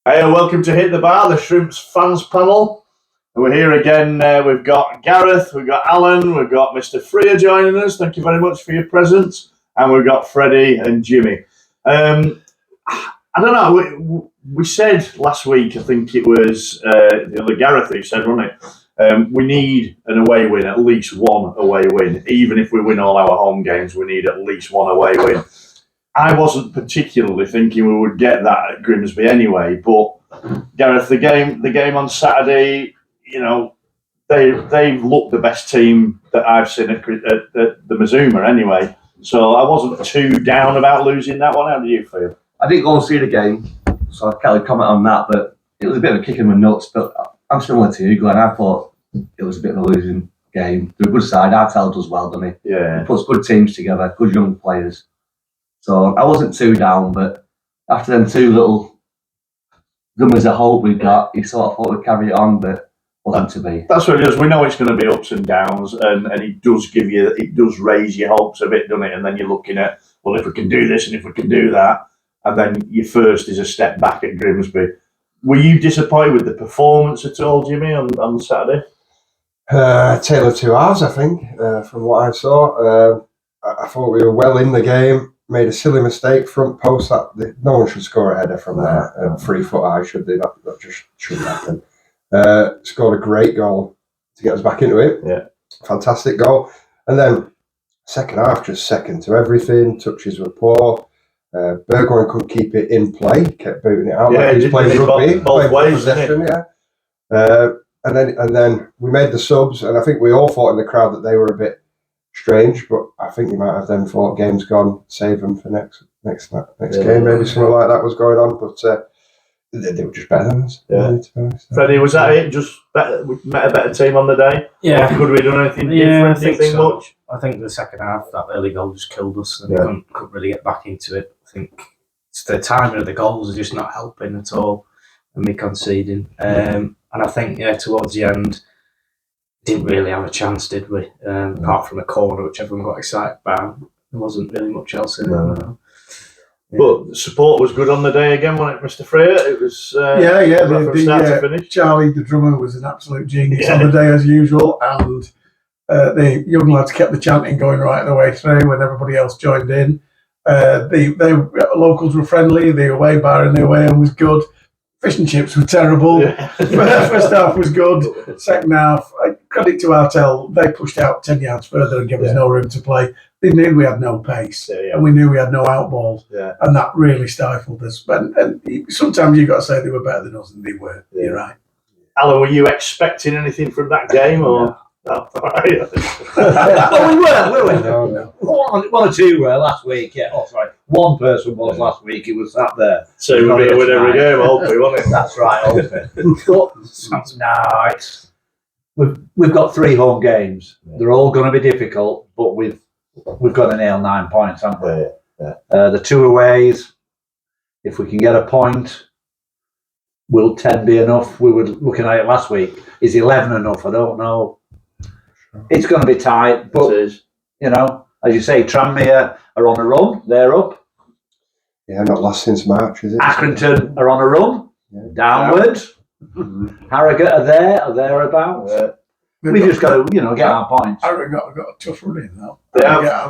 Hey, welcome to Hit the Bar, the Shrimps fans panel. We're here again. We've got Gareth, we've got Alan, we've got Mr. Freer joining us. Thank you very much for your presence. And we've got Freddie and Jimmy. I don't know. We said last week, I think it was the other Gareth who said, wasn't it? We need an away win, at least one away win. Even if we win all our home games, we need at least one away win. I wasn't particularly thinking we would get that at Grimsby anyway, but Gareth, the game on Saturday, you know, they've looked the best team that I've seen at the Mazuma anyway. So I wasn't too down about losing that one. How do you feel? I didn't go and see the game, so I can't comment on that, but it was a bit of a kick in the nuts. But I'm similar to you, Glenn. I thought it was a bit of a losing game. They're a good side. Artell does well, doesn't he? Yeah. He puts good teams together, good young players. So I wasn't too down, but after them two little glimmers of hope we got, you sort of thought we'd carry it on, but wasn't to be. That's what it is. We know it's going to be ups and downs, and it does raise your hopes a bit, doesn't it? And then you're looking at, well, if we can do this and if we can do that, and then your first is a step back at Grimsby. Were you disappointed with the performance at all, Jimmy, on Saturday? Tale of two halves, I think, from what I saw. I thought we were well in the game. Made a silly mistake, front post. No one should score a header from there. 3 foot high, should they? That just shouldn't happen. Scored a great goal to get us back into it. Yeah. Fantastic goal. And then second half, just second to everything. Touches were poor. Burgoyne couldn't keep it in play. Kept booting it out. Yeah, like he's playing rugby. both ways, possession, yeah. And then we made the subs, and I think we all thought in the crowd that they were a bit strange, but I think you might have then thought game's gone, save them for next game, maybe something like that was going on, but they were just better than us. Yeah. Freddie, was that it? Just better, we met a better team on the day? Yeah. Or could we have done anything different? I think Anything so. much? I think the second half, that early goal just killed us and couldn't really get back into it. I think it's the timing of the goals are just not helping at all and me conceding. And I think, towards the end, didn't really have a chance, did we? Apart from a corner, which everyone got excited about. There wasn't really much else in it. Yeah. But the support was good on the day again, wasn't it, Mr. Freer? It was from start to finish. Charlie, the drummer, was an absolute genius on the day as usual, and the young lads kept the chanting going right the way through when everybody else joined in. The locals were friendly. The away bar in the away end was good. Fish and chips were terrible. Yeah. First half was good. Second half, credit to Artell, they pushed out 10 yards further and gave us no room to play. They knew we had no pace, and we knew we had no outball, and that really stifled us. And sometimes you've got to say they were better than us, and they were. Yeah. You're right. Alan, were you expecting anything from that game, or? No, all right. Well, we weren't, were we? No. One or two were last week. Yeah. Oh, sorry. One person was last week. He was sat there. So we're going to win every game, hopefully, wasn't it? That's right, hopefully. No, we've got 3 home games. They're all going to be difficult, but we've got to nail 9 points, haven't we? The 2 aways, if we can get a point, will 10 be enough? We were looking at it last week. Is 11 enough? I don't know. It's going to be tight, but as you say, Tranmere are on a run. They're up. Yeah, not lost since March, is it? Accrington are on a run, downward. Harrogate are there, or thereabouts. We've just got to, get our points. Harrogate got a tough run in now.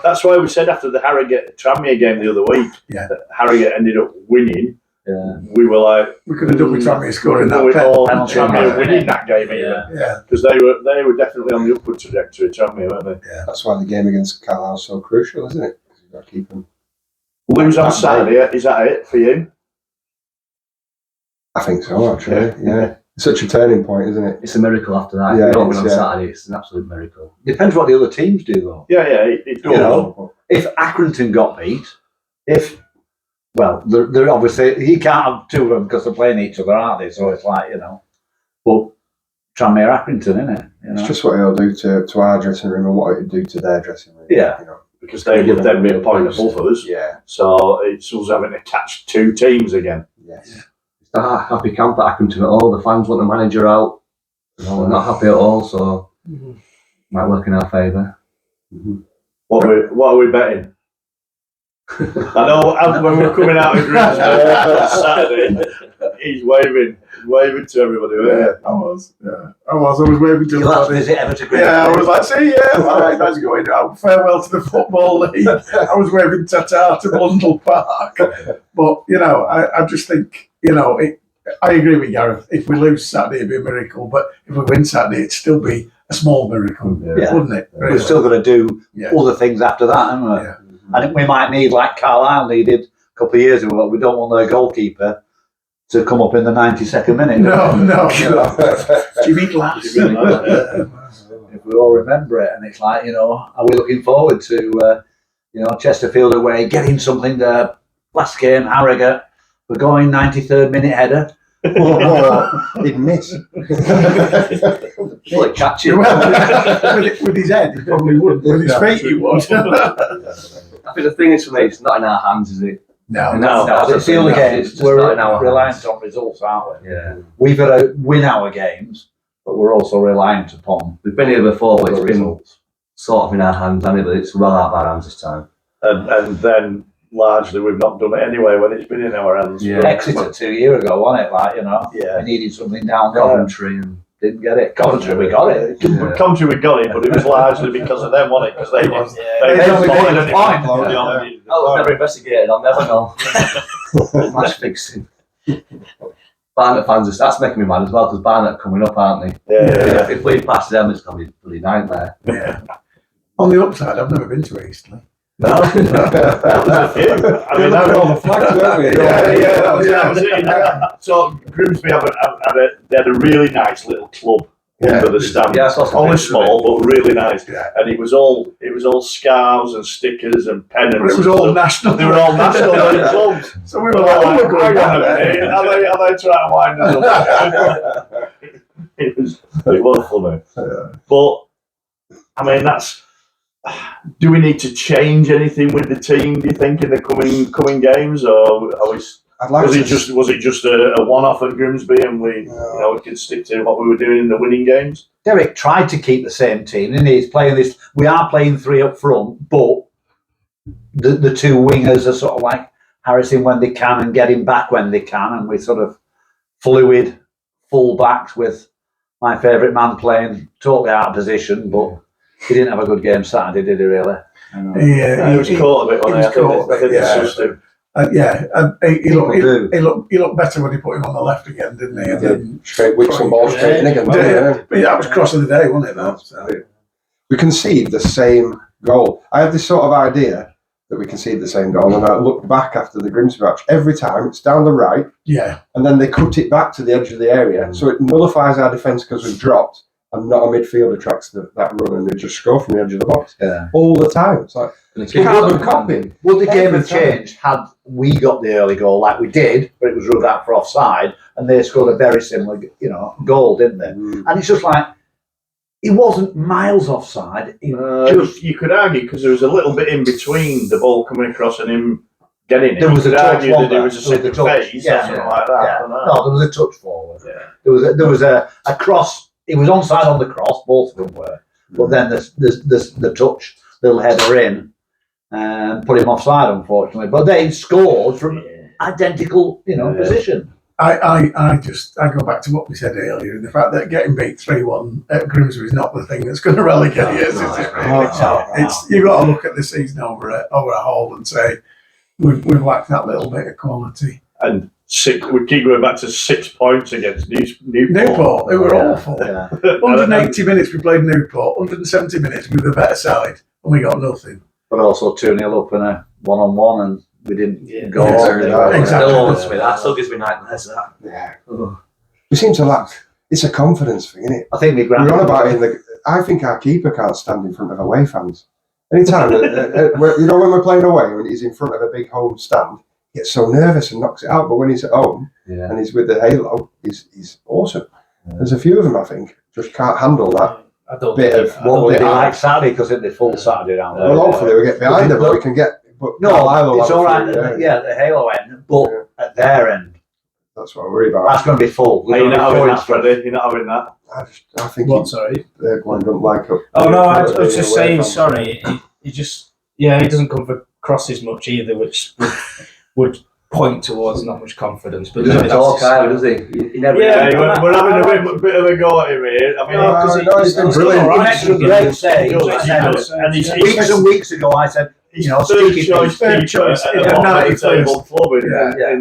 That's why we said after the Harrogate Tranmere game the other week, that Harrogate ended up winning. Yeah. We were like, we could have done with Tranmere scoring that penalty. Tranmere winning that game, because they were definitely on the upward trajectory. Tranmere, weren't they? Yeah, that's why the game against Carlisle is so crucial, isn't it? Because you've got to keep them. Lose on Saturday, is that it for you? I think so, actually. Yeah. It's such a turning point, isn't it? It's a miracle after that. Yeah, if you don't win on Saturday, it's an absolute miracle. Depends what the other teams do, though. Yeah, it does. If Accrington got beat, they're obviously, you can't have 2 of them because they're playing each other, aren't they? So it's like, but Tranmere Accrington, isn't it? It's just what it'll do to our dressing room and what it'll do to their dressing room. Yeah. Because they would then be a point above us. Yeah. So it's us having to catch 2 teams again. Yes. It's not a happy camp at Accrington at all. The fans want the manager out. We're not happy at all, so might work in our favour. What are we betting? I know when we were coming out of Grimsby on Saturday, He's waving to everybody. Yeah, I was. Yeah, I was waving to You'll have to everybody. visit Everton Green. Yeah, I was like, see, yeah, all right, that's going out. Farewell to the Football League. I was waving ta-ta to Blundell Park. But, I just think, I agree with Gareth. If we lose Saturday, it'd be a miracle. But if we win Saturday, it'd still be a small miracle, Yeah. wouldn't it? We're still going to do Yeah. other things after that, aren't we? Yeah. And we might need, like Carlisle needed a couple of years ago, we don't want their goalkeeper to come up in the 92nd minute. No. Jimmy Glass. If we all remember it, and it's like, are we looking forward to, Chesterfield away, getting something there? Last game, Harrogate, we're going 93rd minute header. He'd miss. Like catching. with his head, he probably wouldn't. With his feet, he would. I think the thing is for me, it's not in our hands, is it? No. And that's It's the other games. It's just We're not in our reliant hands. on results, aren't we? Yeah. We've got to win our games, but we're also reliant upon We've been here before, but the it's been results. sort of in our hands, hasn't it? But it's well out of our hands this time. And then largely we've not done it anyway when it's been in our hands. Yeah. Exeter 2 years ago, wasn't it? Like, Yeah. we needed something down there. Coventry and Didn't get it. Coventry, we got it. Yeah. Country we got it, but it was largely because of them, wasn't it? Because they They only spotted needed a it. point. They only needed a I was point. never investigated. I'll never know. Match fixing. Barnet fans, that's making me mad as well because Barnet are coming up, aren't they? Yeah. If we pass them, it's going to be a bloody nightmare. Yeah. On the upside, I've never been to Eastleigh. No. That was a few. I mean, that all the flags, weren't we? that was it. So Grimsby they had a really nice little club under the stand. Yeah, I saw some Only pictures of small, but really nice. Yeah. And it was all scarves and stickers and pennants. But it was and all stuff. national. They were all national clubs. So we were like, oh, we're going down there. Are they trying to wind us up? it was funny. But I mean, do we need to change anything with the team? Do you think in the coming games, or are we? I'd like Was to it just a one-off at Grimsby, and we could stick to what we were doing in the winning games? Derek tried to keep the same team, and he's playing this. We are playing three up front, but the two wingers are sort of like harassing when they can and getting back when they can, and we sort of fluid full backs with my favourite man playing totally out of position, but he didn't have a good game Saturday, did he? Really? He was caught a bit on it. I think it's just him. He looked better when he put him on the left again, didn't he? And then, straight wicks and balls straight in again. but that was cross of the day, wasn't it? That. So. We concede the same goal. I had this sort of idea that we concede the same goal, and I looked back after the Grimsby match. Every time it's down the right, Yeah. and then they cut it back to the edge of the area, so it nullifies our defence because we've dropped, and not a midfielder tracks that run, and they just score from the edge of the box all the time. It's like carbon copy. Would the game Every have time. changed had we got the early goal like we did, but it was ruled out for offside, and they scored a very similar, goal, didn't they? And it's just like it wasn't miles offside. You could argue because there was a little bit in between the ball coming across and him getting it. There was you a could touch, argue that wasn't there there? was a There was second a touch. phase Yeah, or something like that. Yeah. I don't know. No, there was a touch forward. Yeah. There was a cross. It was onside on the cross. Both of them were, but then the touch, little header in, put him offside, unfortunately. But they scored from identical, position. I go back to what we said earlier, and the fact that getting beat 3-1 at Grimsby is not the thing that's going to relegate you. It's you've got to look at the season over a whole and say we've lacked that little bit of quality. And we keep going back to 6 points against Newport, they were awful. Yeah. 180 minutes we played Newport, 170 minutes with the better side, and we got nothing. But also 2-0 up in a 1-on-1, and we didn't go. Exactly. That still gives me nightmares. That. Yeah. We seem to lack. It's a confidence thing, isn't it? I think we We're on about it I think our keeper can't stand in front of away fans. Anytime, when we're playing away, when he's in front of a big home stand, he gets so nervous and knocks it out. But when he's at home and he's with the halo, he's awesome. There's a few of them, I think, just can't handle that I don't bit think- of I don't what They they like are. Saturday because they're full Saturday down there. Well, hopefully we get behind them, but we can get. But No, Carlisle will it's have all a right. few, Yeah, the Halo end, but at their end, That's what I worry about. that's going to be full. You're not having that, Freddie. You're not having that. I think What, sorry? One don't like it. Oh no, I was just saying. Sorry, he doesn't come across as much either, which would point towards not much confidence. But He doesn't that's talk his either, skill. does he? He never. Yeah, Yeah, we're having a bit of a go at him here. I mean, No, because no, he's been He's brilliant. all He right. makes some great saves. and he's Weeks and weeks ago, I said, He's you know, third Sticky choice third keeper choice at in the the bottom of 91st. the table club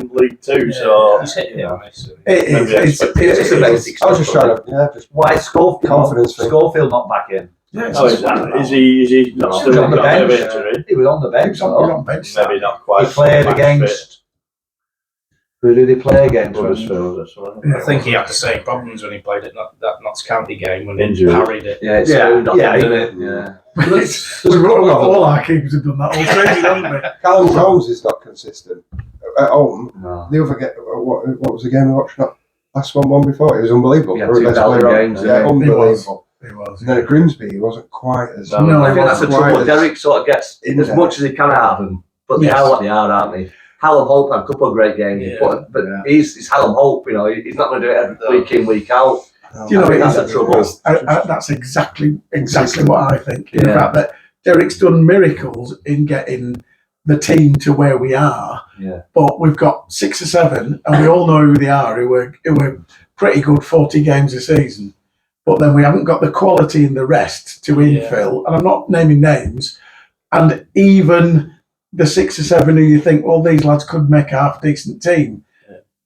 in League Two. So He's hit it, honestly. It's just a basic I was just trying to, just why is Schofield, Confidence thing. Schofield not back in? oh, is he not No. still He was on the got a bit bench. of injury? He was on the bench. though. Maybe not quite. He played match against. Who did he play against? fit. Huddersfield or something. I think he had the same problems when he played at that Notts County game when Injury. he parried it. Yeah, it's Yeah, nothing, yeah, isn't it? Yeah. All our keepers have done that all season, haven't they? Callum Jones is not consistent. At home, No. the other game, what was the game we watched? Not last one before. It was unbelievable. Yeah, We were the best 2,000 player on- games, yeah, yeah. unbelievable. He was. And then at Grimsby, he wasn't quite as. No, I think that's the trouble. Derek sort of gets in as there. much as he can out of them, but they Yes. are what they are, aren't they? Hallam Hope had a couple of great games, Yeah. but he's Hallam Hope. You know, he's not going to do it every week in, week out. Do you know I think it that's is? the trouble. That's exactly what I think. In Yeah. fact, that Derek's done miracles in getting the team to where we are. Yeah. But we've got 6 or 7, and we all know who they are. Who were pretty good 40 games a season. But then we haven't got the quality in the rest to infill. And I'm not naming names. And even the 6 or 7 who you think, well, these lads could make a half decent team.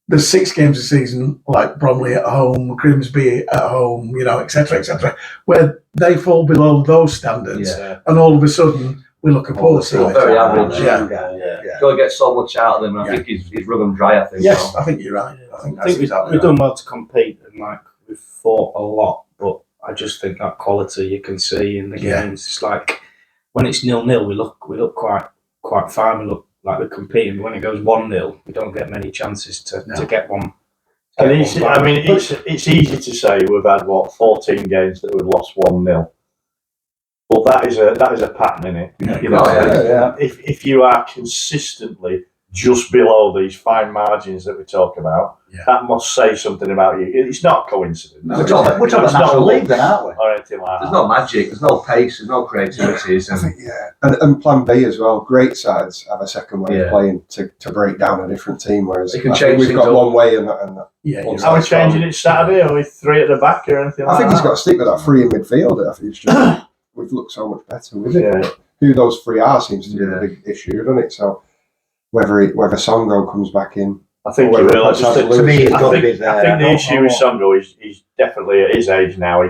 There's 6 games a season, like Bromley at home, Grimsby at home, you know, etc., where they fall below those standards, Yeah. and all of a sudden we look a poor Still side. very average. Yeah. Got to get so much out of them. I Yeah. think he's rug 'em dry. I think. Yes, so. I think you're right. I think I that's think exactly we've right. done well to compete and like we've fought a lot, but I just think that quality you can see in the Yeah. games. It's like when it's 0-0, we look quite fine. We look like we're competing. But when it goes 1-0, we don't get many chances to get one. And it's easy to say we've had 14 games that we've lost 1-0. But that is a pattern in it. You know, yeah. if you are consistently just below these fine margins that we talk about, that must say something about you. It's not a coincidence. We're talking about It's not National League then, aren't we? or anything like There's that. no magic. There's no pace. There's no creativity. I think, and plan B as well. Great sides have a second way Yeah. of playing to break down a different team, whereas They can I think change we've things got up. one way and that. Yeah, you're Are Are we right. changing it Saturday? Are we 3 at the back or anything I like think that? he's got to stick with that free in midfield. I think it's just we've looked so much better with it. Yeah. Who those 3 are seems to be Yeah. the big issue, doesn't it? So whether Songo comes back in, I think Or he whether will. I it's just Lewis. think, To me, it's I got to think, be I there. think the issue with Songo is he's definitely at his age now.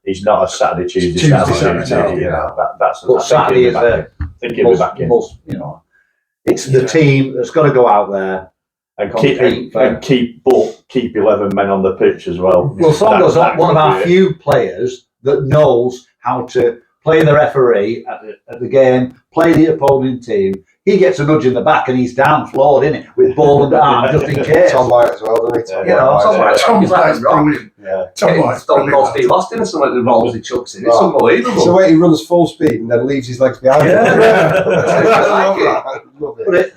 He's not a Saturday, Tuesday, Saturday, Saturday. no. You know, that's. But I think Saturday he'll is be back in. I think he'll be most, back in most, you know, it's the team that's got to go out there. and compete keep 11 men on the pitch as well. Well, Songo's That one of could our be it. few players that knows how to play the referee at the game, play the opposing team. He gets a nudge in the back and he's down floored in it with ball and arm just in case. Tom White as well, doesn't he? Yeah. You know, Tom White. Tom He's like White's a rock. brilliant. Yeah. Tom Getting White's Stone Cold brilliant. Steve Austin or something that rolls he chucks in. It's Oh. unbelievable. It's the way he runs full speed and then leaves his legs behind him. Yeah. I love But it.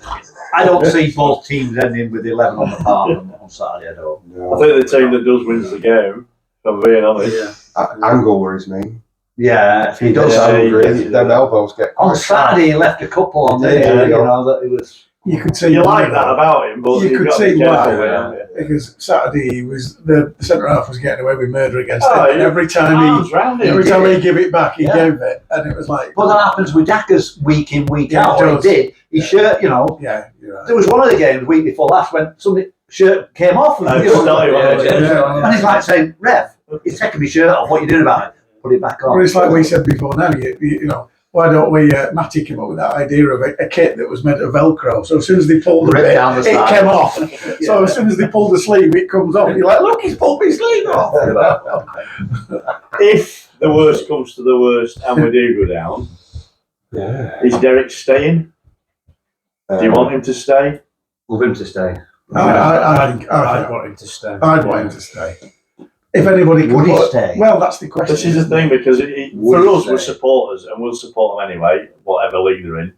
I don't see both teams ending with 11 on the park on Saturday. I don't. I think the team that does wins the game. If I'm being honest. Angle worries me. Yeah, if he does. Yeah. Angry, them elbows get On Saturday, he left a couple on there. Yeah. You know that it was. You could see You like that about him, but You you've could got to see be careful why. with him. because Saturday he was the centre half was getting away with murder against Oh, him. And yeah. every time Arms round him. he gave it back, he Yeah. gave it, and it was like, But that happens with Daka's week in, week Yeah, out. it He does. did. His shirt, you know. yeah, you're right. There was one of the games the week before last when somebody shirt came off. And, No, you know, started one of those, yeah. and he's like saying, Rev, he's taking my shirt off. What are you doing about it? Put it back on. Well, it's like we said before now, you know, why don't we, Matty came up with that idea of a kit that was made of Velcro. So as soon as they pulled the Rip bit, down the it side. came off. So as soon as they pull the sleeve, it comes off. You're like, look, he's pulled my sleeve off. If the worst comes to the worst and we do go down, is Derek staying? Do you want him to stay? Love him to stay. I'd want him to stay. I'd want him to stay. If anybody could Would he put- stay? Well, that's the question. This is the thing, because Would for he us, we're stay? supporters and we'll support them anyway, whatever league they're in.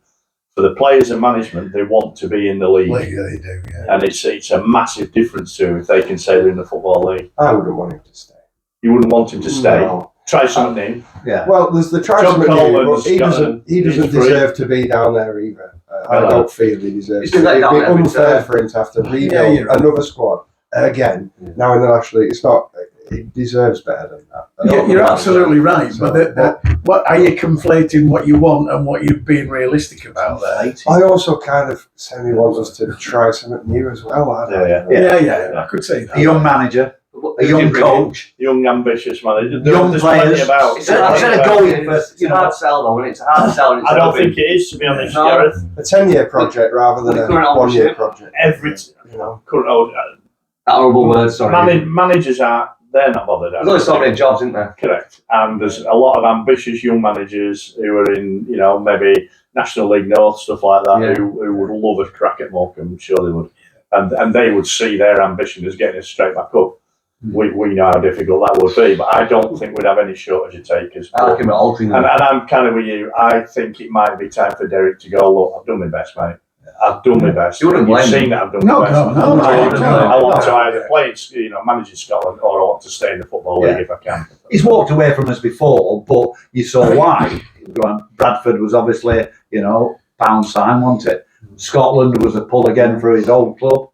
For the players and management, they want to be in the league. League, they do, yeah. And it's a massive difference to if they can say they're in the football league. I wouldn't want him to stay. You wouldn't want him to stay. No. Try something new. Yeah. Well, there's the John tribesman here, but Coleman's he got doesn't. He he's doesn't free. deserve to be down there either. I Hello. don't feel he deserves. He's to. been let It'd down be every unfair time. for him to have to Yeah, rebuild you're right. another squad again. Yeah. Now in the National League, it's not. He deserves better than that. You're absolutely right, So, but what are you conflating what you want and what you're being realistic about there? I also kind of semi want us to try something new as well. I don't know. Yeah, I could see that. A young manager, a young coach. Young, ambitious manager. Young There's players. plenty about. It's Instead of going for, It's a hard sell though, and it's a hard sell. I don't think it is, to be honest, No. Gareth. A 10-year project rather than Well, a the current 1-year ownership. project. Every You know. current old that horrible word. Sorry. managers they're not bothered. There's only so many jobs, isn't there? Correct. And there's a lot of ambitious young managers who are in, maybe National League North, stuff like that, Yeah. who would love a crack at Morecambe. I'm sure they would. And they would see their ambition as getting us straight back up. We know how difficult that would be, but I don't think we'd have any shortage of takers. I like him at altering And them. I'm kind of with you. I think it might be time for Derek to go, look, I've done my best, mate. I've done my best. You wouldn't You've blame seen him. that I've done No, my best. no, I want no. to either play, manage in Scotland, or I want to stay in the Football League if I can. He's walked away from us before, but you saw why. Bradford was obviously, pound sign, wasn't it? Scotland was a pull again for his old club.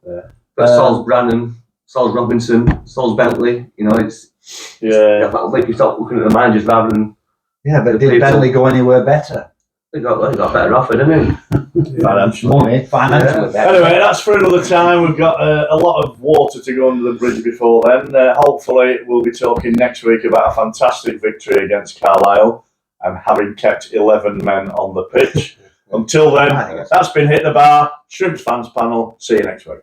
But Sol's Brannan, Sol's Robinson, Sol's Bentley. It's Yeah. that'll make you start looking at the managers rather than Yeah, but did People- Bentley go anywhere better? they got a better offer, didn't they? Financially. Money, financially better. Anyway, that's for another time. We've got a lot of water to go under the bridge before then. Hopefully, we'll be talking next week about a fantastic victory against Carlisle and having kept 11 men on the pitch. Until then, that's been Hit the Bar, Shrimps Fans Panel. See you next week.